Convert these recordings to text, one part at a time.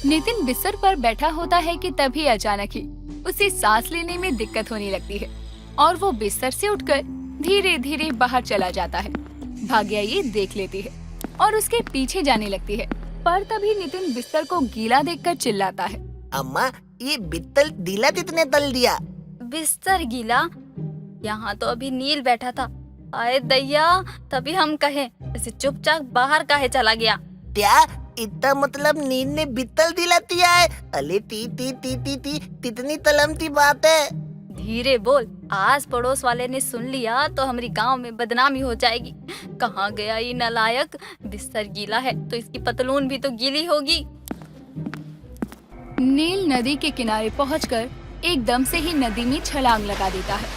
नितिन बिस्तर पर बैठा होता है कि तभी अचानक ही उसे सांस लेने में दिक्कत होने लगती है और वो बिस्तर से उठकर धीरे धीरे बाहर चला जाता है। भाग्या ये देख लेती है और उसके पीछे जाने लगती है, पर तभी नितिन बिस्तर को गीला देखकर चिल्लाता है, अम्मा ये बिस्तर गीला कितने तल दिया? बिस्तर गीला? यहाँ तो अभी नील बैठा था। आए दैया, तभी हम कहे ऐसे चुपचाप बाहर काहे चला गया। क्या इतना मतलब नींद ने बिस्तर दिला दिया है? अले ती ती ती ती ती कितनी तलमती बात है। धीरे बोल, आस पड़ोस वाले ने सुन लिया तो हमारी गांव में बदनामी हो जाएगी। कहाँ गया ये नालायक? बिस्तर गीला है तो इसकी पतलून भी तो गीली होगी। नील नदी के किनारे पहुंचकर एकदम से ही नदी में छलांग लगा देता है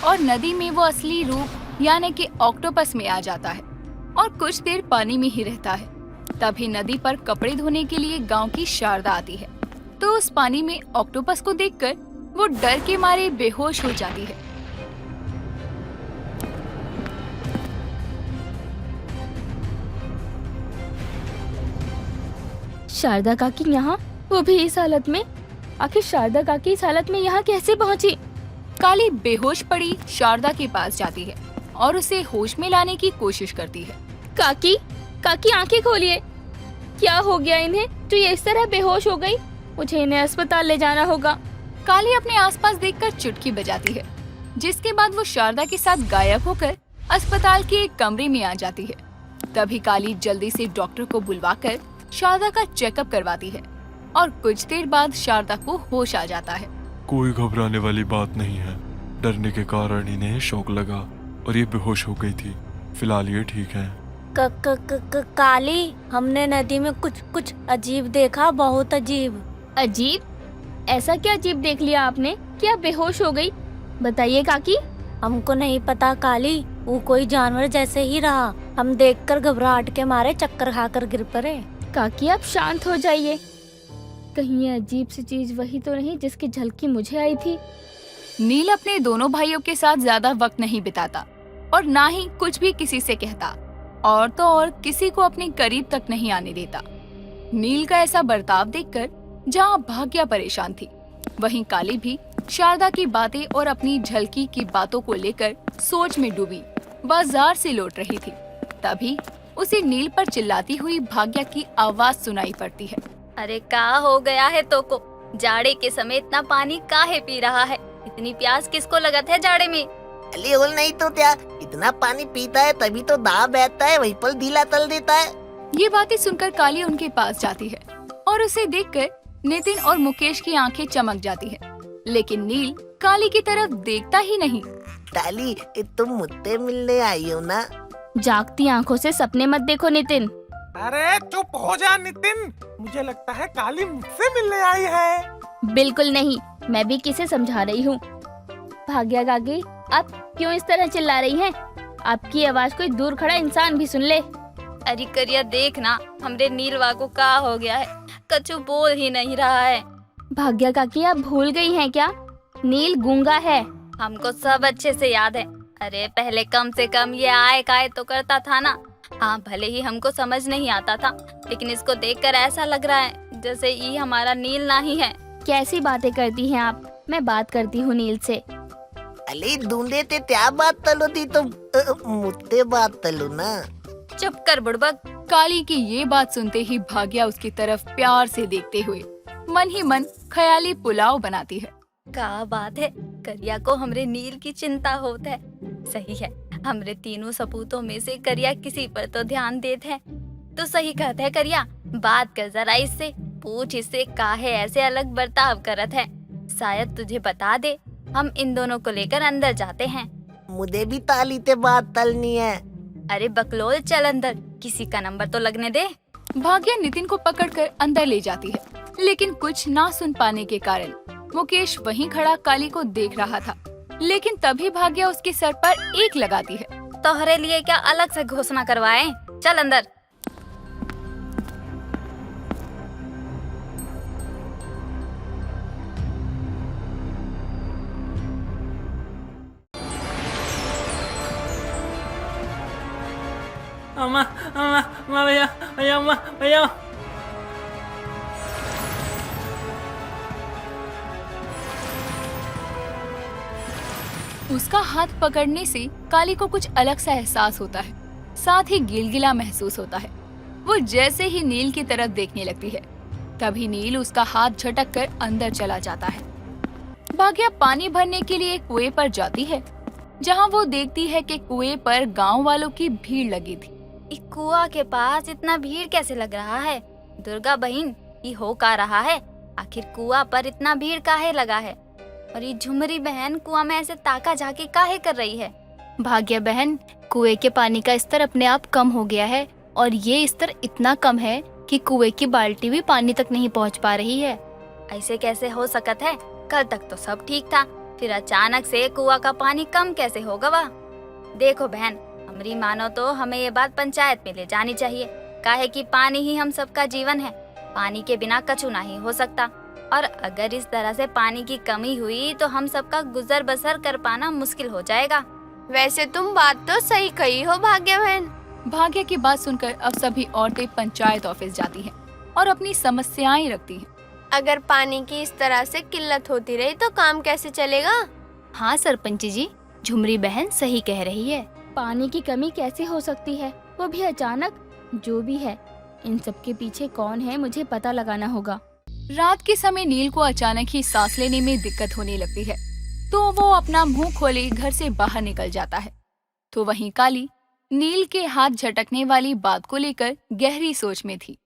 और नदी में वो असली रूप यानी कि ऑक्टोपस में आ जाता है और कुछ देर पानी में ही रहता है। तभी नदी पर कपड़े धोने के लिए गांव की शारदा आती है, तो उस पानी में ऑक्टोपस को देखकर वो डर के मारे बेहोश हो जाती है। शारदा काकी यहाँ, वो भी इस हालत में? आखिर शारदा काकी इस हालत में यहाँ कैसे पहुँची? काली बेहोश पड़ी शारदा के पास जाती है और उसे होश में लाने की कोशिश करती है। काकी, काकी आंखें खोलिए, क्या हो गया इन्हें जो ये इस तरह बेहोश हो गई? मुझे इन्हें अस्पताल ले जाना होगा। काली अपने आसपास देखकर चुटकी बजाती है, जिसके बाद वो शारदा के साथ गायब होकर अस्पताल के एक कमरे में आ जाती है। तभी काली जल्दी से डॉक्टर को बुलवाकर शारदा का चेकअप करवाती है और कुछ देर बाद शारदा को होश आ जाता है। कोई घबराने वाली बात नहीं है, डरने के कारण इन्हें शौक लगा और ये बेहोश हो गई थी। फिलहाल ये ठीक है। काली, हमने नदी में कुछ अजीब देखा, बहुत अजीब। अजीब? ऐसा क्या अजीब देख लिया आपने? क्या बेहोश हो गई? बताइए काकी। हमको नहीं पता काली, वो कोई जानवर जैसे ही रहा। हम देखकर घबराहट के मारे चक्कर खाकर गिर पड़े। काकी आप शांत हो जाइए, कहीं ये अजीब सी चीज वही तो नहीं जिसकी झलकी मुझे आई थी। नील अपने दोनों भाइयों के साथ ज्यादा वक्त नहीं बिताता और ना ही कुछ भी किसी से कहता, और तो और किसी को अपने करीब तक नहीं आने देता। नील का ऐसा बर्ताव देखकर जहाँ भाग्या परेशान थी, वहीं काली भी शारदा की बातें और अपनी झलकी की बातों को लेकर सोच में डूबी बाजार से लौट रही थी। तभी उसे नील पर चिल्लाती हुई भाग्या की आवाज सुनाई पड़ती है। अरे क्या हो गया है तो को? जाड़े के समय इतना पानी काहे पी रहा है? इतनी प्यास किसको लगत है जाड़े में? अली होल नहीं तो क्या, इतना पानी पीता है तभी तो दाह बैठता है, वहीं पर ढीला तल देता है। ये बातें सुनकर काली उनके पास जाती है और उसे देखकर नितिन और मुकेश की आंखें चमक जाती है, लेकिन नील काली की तरफ देखता ही नहीं। काली, तुम मुझसे मिलने आई हो ना? जागती आंखों से सपने मत देखो नितिन। अरे चुप हो जा नितिन, मुझे लगता है काली मुझसे मिलने आई है। बिल्कुल नहीं, मैं भी किसे समझा रही हूँ। भाग्या काकी, आप क्यों इस तरह चिल्ला रही हैं? आपकी आवाज कोई दूर खड़ा इंसान भी सुन ले। अरे करिया देखना, हमरे नीलवा को क्या हो गया है? कछु बोल ही नहीं रहा है। भाग्या काकी, आप भूल गई हैं क्या? नील गूंगा है। हमको सब अच्छे से याद है। अरे पहले कम से कम ये आए काय तो करता था ना। हाँ, भले ही हमको समझ नहीं आता था, लेकिन इसको देखकर ऐसा लग रहा है जैसे ये हमारा नील नहीं है। कैसी बातें करती हैं आप? मैं बात करती हूँ नील से। अली ढूंढे थे क्या बात तलो थी तुम? मुझसे बात तलो ना। चुप कर बुड़बक। काली की ये बात सुनते ही भाग्या उसकी तरफ प्यार से देखते हुए मन ही मन ख्याली पुलाव बनाती है। क्या बात है, करिया को हमरे नील की चिंता होत है। सही है, हमरे तीनों सपूतों में से करिया किसी पर तो ध्यान देते हैं। तो सही कहते है करिया, बात कर जरा इससे, पूछ इससे काहे ऐसे अलग बर्ताव करत है। शायद तुझे बता दे। हम इन दोनों को लेकर अंदर जाते हैं। मुझे भी ताली से बात तलनी है। अरे बकलोल, चल अंदर, किसी का नंबर तो लगने दे। भाग्या नितिन को पकड़कर अंदर ले जाती है, लेकिन कुछ ना सुन पाने के कारण मुकेश वहीं खड़ा काली को देख रहा था। लेकिन तभी भाग्या उसके सर पर एक लगाती है। तोहरे लिए क्या अलग से घोषणा करवाएं? चल अंदर। अम्मा, अम्मा, अम्मा, भैया, भैया, अम्मा, भैया। उसका हाथ पकड़ने से काली को कुछ अलग सा एहसास होता है, साथ ही गिलगिला महसूस होता है। वो जैसे ही नील की तरफ देखने लगती है, तभी नील उसका हाथ झटक कर अंदर चला जाता है। भाग्या पानी भरने के लिए एक कुएं पर जाती है, जहाँ वो देखती है कि कुएं पर गांव वालों की भीड़ लगी थी। इस कुआं के पास इतना भीड़ कैसे लग रहा है? दुर्गा बहन, ये हो का रहा है? आखिर कुआं पर इतना भीड़ काहे लगा है? और ये झुमरी बहन कुआं में ऐसे ताका झाकी काहे कर रही है? भाग्य बहन, कुएं के पानी का स्तर अपने आप कम हो गया है और ये स्तर इतना कम है कि कुएं की बाल्टी भी पानी तक नहीं पहुंच पा रही है। ऐसे कैसे हो सकत है? कल तक तो सब ठीक था, फिर अचानक से कुआं का पानी कम कैसे होगा? वाह! देखो बहन, हमारी मानो तो हमें ये बात पंचायत में ले जानी चाहिए, काहे कि पानी ही हम सबका जीवन है। पानी के बिना कछु नहीं हो सकता, और अगर इस तरह से पानी की कमी हुई तो हम सबका गुजर बसर कर पाना मुश्किल हो जाएगा। वैसे तुम बात तो सही कही हो भाग्य बहन। भाग्या की बात सुनकर अब सभी औरतें पंचायत ऑफिस जाती हैं और अपनी समस्याएं रखती हैं। अगर पानी की इस तरह से किल्लत होती रही तो काम कैसे चलेगा? हाँ सरपंच जी, झुमरी बहन सही कह रही है। पानी की कमी कैसे हो सकती है, वो भी अचानक? जो भी है, इन सब के पीछे कौन है मुझे पता लगाना होगा। रात के समय नील को अचानक ही सांस लेने में दिक्कत होने लगती है, तो वो अपना मुंह खोले घर से बाहर निकल जाता है। तो वहीं काली नील के हाथ झटकने वाली बात को लेकर गहरी सोच में थी।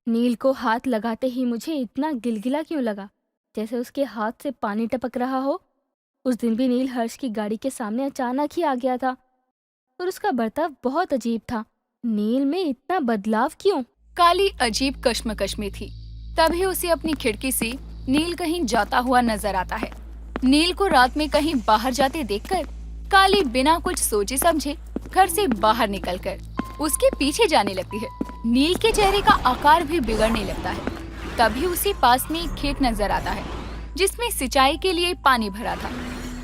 नील को हाथ लगाते ही मुझे इतना गिलगिला क्यों लगा, जैसे उसके हाथ से पानी टपक रहा हो। उस दिन भी नील हर्ष की गाड़ी के सामने अचानक ही आ गया था और उसका बर्ताव बहुत अजीब था। नील में इतना बदलाव क्यों? काली अजीब कश्मकश में थी। तभी उसे अपनी खिड़की से नील कहीं जाता हुआ नजर आता है। नील को रात में कहीं बाहर जाते देखकर काली बिना कुछ सोचे समझे घर से बाहर निकलकर उसके पीछे जाने लगती है। नील के चेहरे का आकार भी बिगड़ने लगता है। तभी उसी पास में एक खेत नजर आता है, जिसमें सिंचाई के लिए पानी भरा था।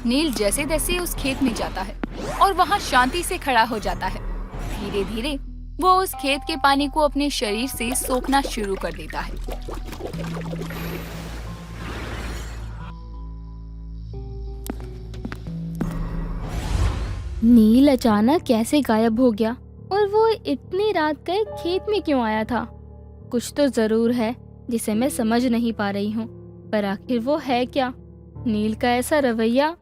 नील जैसे तैसे उस खेत में जाता है और वहाँ शांति से खड़ा हो जाता है। धीरे धीरे वो उस खेत के पानी को अपने शरीर से सोखना शुरू कर देता है। नील अचानक कैसे गायब हो गया और वो इतनी रात गए खेत में क्यों आया था? कुछ तो जरूर है जिसे मैं समझ नहीं पा रही हूँ, पर आखिर वो है क्या? नील का ऐसा रवैया।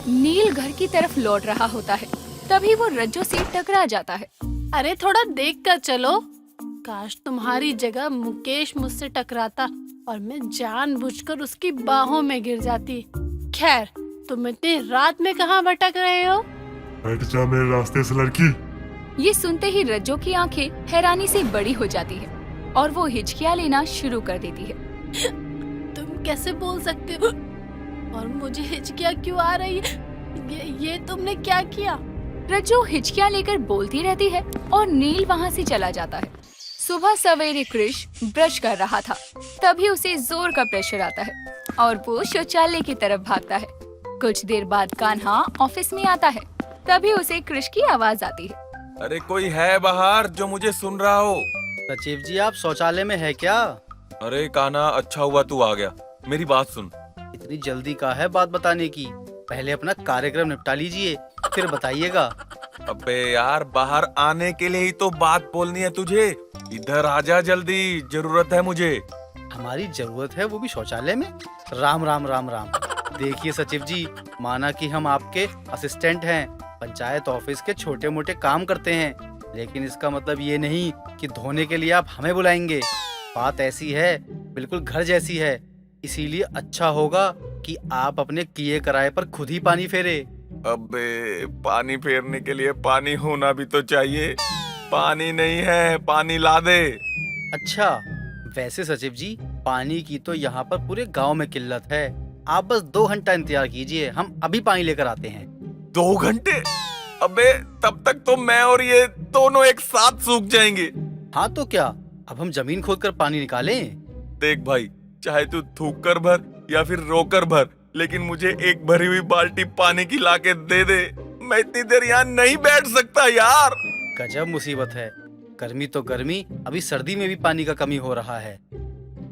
नील घर की तरफ लौट रहा होता है, तभी वो रज्जो से टकरा जाता है। अरे थोड़ा देख कर चलो, काश तुम्हारी जगह मुकेश मुझसे टकराता और मैं जानबूझकर उसकी बाहों में गिर जाती। खैर, तुम इतनी रात में कहाँ भटक रहे हो? हट जा मेरे रास्ते से लड़की। ये सुनते ही रज्जो की आंखें हैरानी से बड़ी हो जाती है और वो हिचकियां लेना शुरू कर देती है। तुम कैसे बोल सकते हो? और मुझे हिचकियाँ क्यों आ रही है? ये तुमने क्या किया? रज्जो हिचकियां लेकर बोलती रहती है और नील वहाँ से चला जाता है। सुबह सवेरे कृष ब्रश कर रहा था, तभी उसे जोर का प्रेशर आता है और वो शौचालय की तरफ भागता है। कुछ देर बाद कान्हा ऑफिस में आता है, तभी उसे कृष की आवाज आती है। अरे कोई है बाहर जो मुझे सुन रहा हो? सचिव जी, आप शौचालय में है क्या? अरे कान्हा, अच्छा हुआ तू आ गया। मेरी बात सुन। इतनी जल्दी का है बात बताने की? पहले अपना कार्यक्रम निपटा लीजिए, फिर बताइएगा। अबे यार, बाहर आने के लिए ही तो बात बोलनी है तुझे। इधर आजा जल्दी, जरूरत है मुझे। हमारी जरूरत है, वो भी शौचालय में? राम राम राम राम। देखिए सचिव जी, माना कि हम आपके असिस्टेंट हैं, पंचायत ऑफिस के छोटे मोटे काम करते हैं, लेकिन इसका मतलब ये नहीं कि धोने के लिए आप हमें बुलाएंगे। बात ऐसी है, बिल्कुल घर जैसी है, इसीलिए अच्छा होगा कि आप अपने किए कराए पर खुद ही पानी फेरे। अबे, पानी फेरने के लिए पानी होना भी तो चाहिए। पानी नहीं है, पानी ला दे। अच्छा, वैसे सचिव जी, पानी की तो यहाँ पर पूरे गांव में किल्लत है। आप बस 2 घंटा इंतजार कीजिए, हम अभी पानी लेकर आते हैं। 2 घंटे? अबे, तब तक तो मैं और ये दोनों एक साथ सूख जाएंगे। हाँ तो क्या, अब हम जमीन खोदकर पानी निकालें? देख भाई, चाहे तू थूक कर भर या फिर रोकर भर, लेकिन मुझे एक भरी हुई बाल्टी पानी की लाके दे दे। मैं इतनी देर यहाँ नहीं बैठ सकता यार। गजब मुसीबत है। गर्मी तो गर्मी, अभी सर्दी में भी पानी का कमी हो रहा है।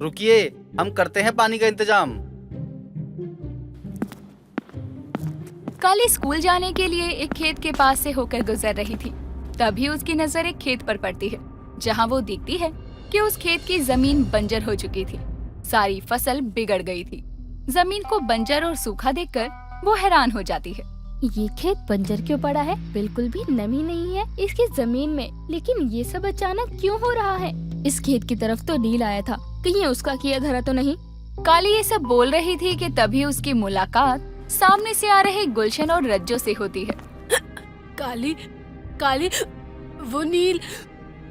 रुकिए, हम करते हैं पानी का इंतजाम। काली स्कूल जाने के लिए एक खेत के पास से होकर गुजर रही थी। तभी उसकी नजर एक खेत पर पड़ती है, जहाँ वो देखती है कि उस खेत की जमीन बंजर हो चुकी थी। सारी फसल बिगड़ गई थी। जमीन को बंजर और सूखा देखकर वो हैरान हो जाती है। ये खेत बंजर क्यों पड़ा है? बिल्कुल भी नमी नहीं है इसकी जमीन में, लेकिन ये सब अचानक क्यों हो रहा है? इस खेत की तरफ तो नील आया था, कहीं उसका किया धरा तो नहीं? काली ये सब बोल रही थी कि तभी उसकी मुलाकात सामने से आ रहे गुलशन और रज्जो से होती है। काली काली वो नील।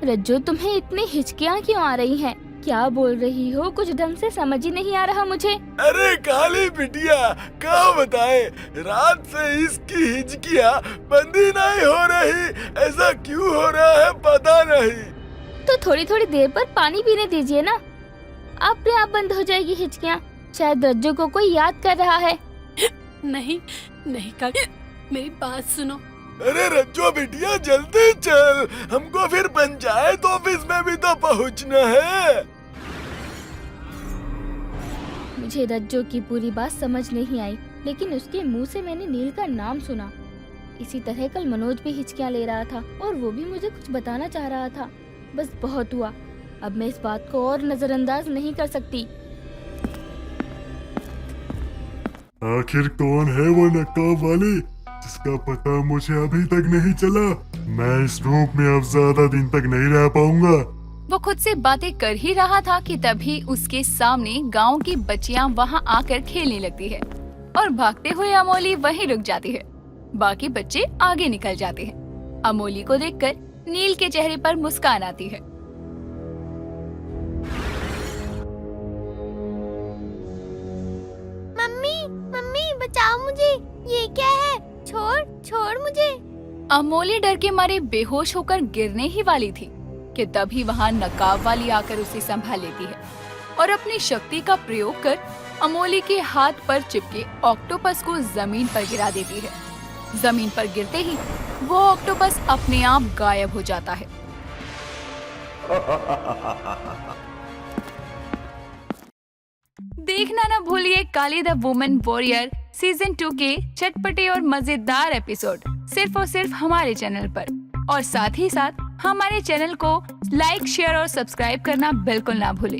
रज्जो, तुम्हें इतनी हिचकियाँ क्यों आ रही हैं? क्या बोल रही हो? कुछ ढंग से समझ ही नहीं आ रहा मुझे। अरे काली बिटिया, क्या बताए, रात से इसकी हिचकियाँ बंद ही नहीं हो रही। ऐसा क्यों हो रहा है पता नहीं। तो थोड़ी थोड़ी देर पर पानी पीने दीजिए ना, अपने आप बंद हो जाएगी हिचकियाँ। शायद रज्जो को कोई याद कर रहा है। नहीं नहीं काली, मेरी बात सुनो। अरे रज्जो बिटिया जल्दी चल, हमको फिर पंचायत ऑफिस में भी तो पहुंचना है। मुझे रज्जो की पूरी बात समझ नहीं आई, लेकिन उसके मुंह से मैंने नील का नाम सुना। इसी तरह कल मनोज भी हिचकियाँ ले रहा था और वो भी मुझे कुछ बताना चाह रहा था। बस बहुत हुआ, अब मैं इस बात को और नजरअंदाज नहीं कर सकती। आखिर कौन है वो नकाब वाली जिसका पता मुझे अभी तक नहीं चला? मैं इस रूप में अब ज्यादा दिन तक नहीं रह पाऊंगा। वो खुद से बातें कर ही रहा था कि तभी उसके सामने गांव की बच्चियां वहां आकर खेलने लगती है और भागते हुए अमोली वहीं रुक जाती है। बाकी बच्चे आगे निकल जाते हैं। अमोली को देखकर नील के चेहरे पर मुस्कान आती है। मम्मी मम्मी बचाओ मुझे, ये क्या है? छोड़ छोड़ मुझे। अमोली डर के मारे बेहोश होकर गिरने ही वाली थी कि तभी वहां नकाब वाली आकर उसे संभाल लेती है और अपनी शक्ति का प्रयोग कर अमोली के हाथ पर चिपके ऑक्टोपस को जमीन पर गिरा देती है। जमीन पर गिरते ही वो ऑक्टोपस अपने आप गायब हो जाता है। देखना ना भूलिए काली द वुमेन वॉरियर सीजन 2 के चटपटे और मजेदार एपिसोड सिर्फ और सिर्फ हमारे चैनल पर। और साथ ही साथ हमारे चैनल को लाइक, शेयर और सब्सक्राइब करना बिल्कुल ना भूलें।